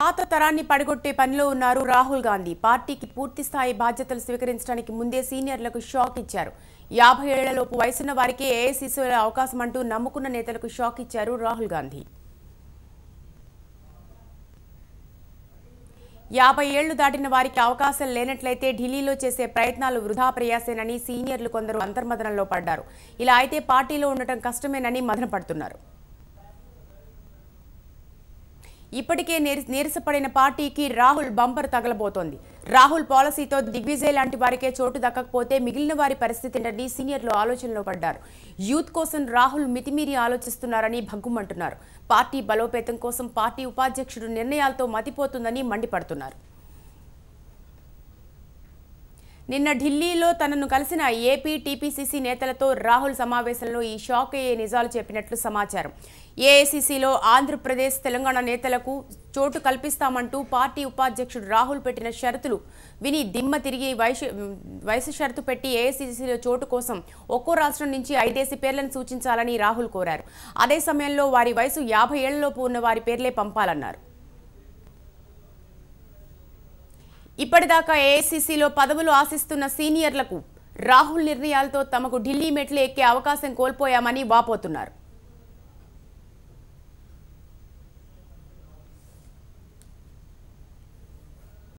పాత తరాన్ని పడగొట్టే పనిలో ఉన్నారు రాహుల్ గాంధీ. పార్టీకి పూర్తి స్థాయి బాధ్యతలు స్వీకరించడానికి ముందే సీనియర్లకు షాక్ ఇచ్చారు. 50 ఏళ్లలోపు వయసున్న వారికి ఏఐసీసీలో అవకాశం అంటూ నమ్ముకున్న నేతలకు షాక్ ఇచ్చారు రాహుల్ గాంధీ. 50 ఏళ్లు దాటిన వారికి అవకాశం లేనట్లయితే ఢిల్లీలో చేసే ప్రయత్నాలు వృధా ప్రయాసేనని సీనియర్లు కొందరు అంతర్మదనంలో పడ్డారు. ఇలా అయితే పార్టీలో ఉండటం కష్టమేనని మదనపడుతున్నారు. ఇప్పటికే నీరసపడిన పార్టీకి రాహుల్ బంపర్ తగలబోతోంది. రాహుల్ పాలసీతో దిగ్విజయ్ లాంటి వారికే చోటు దక్కకపోతే మిగిలిన వారి పరిస్థితి ఏంటని సీనియర్లు ఆలోచనలో పడ్డారు. యూత్ కోసం రాహుల్ మితిమీరి ఆలోచిస్తున్నారని భగ్గుమంటున్నారు. పార్టీ బలోపేతం కోసం పార్టీ ఉపాధ్యక్షుడు నిర్ణయాలతో మతిపోతుందని మండిపడుతున్నారు. నిన్న ఢిల్లీలో తనను కలిసిన ఏపీ టీపీసీసీ నేతలతో రాహుల్ సమావేశంలో ఈ షాక్ అయ్యే నిజాలు చెప్పినట్లు సమాచారం. ఏఐసీసీలో ఆంధ్రప్రదేశ్, తెలంగాణ నేతలకు చోటు కల్పిస్తామంటూ పార్టీ ఉపాధ్యక్షుడు రాహుల్ పెట్టిన షరతులు విని దిమ్మ తిరిగి వయసు షరతు పెట్టి ఏఐసీసీలో చోటు కోసం ఒక్కో రాష్ట్రం నుంచి 5 పేర్లను సూచించాలని రాహుల్ కోరారు. అదే సమయంలో వారి వయసు 50 ఏళ్లలోపు ఉన్న వారి పేర్లే పంపాలన్నారు. ఇప్పటిదాకా ఏఐసీసీలో పదవులు ఆశిస్తున్న సీనియర్లకు రాహుల్ నిర్ణయాలతో తమకు ఢిల్లీ మెట్లు ఎక్కే అవకాశం కోల్పోయామని వాపోతున్నారు.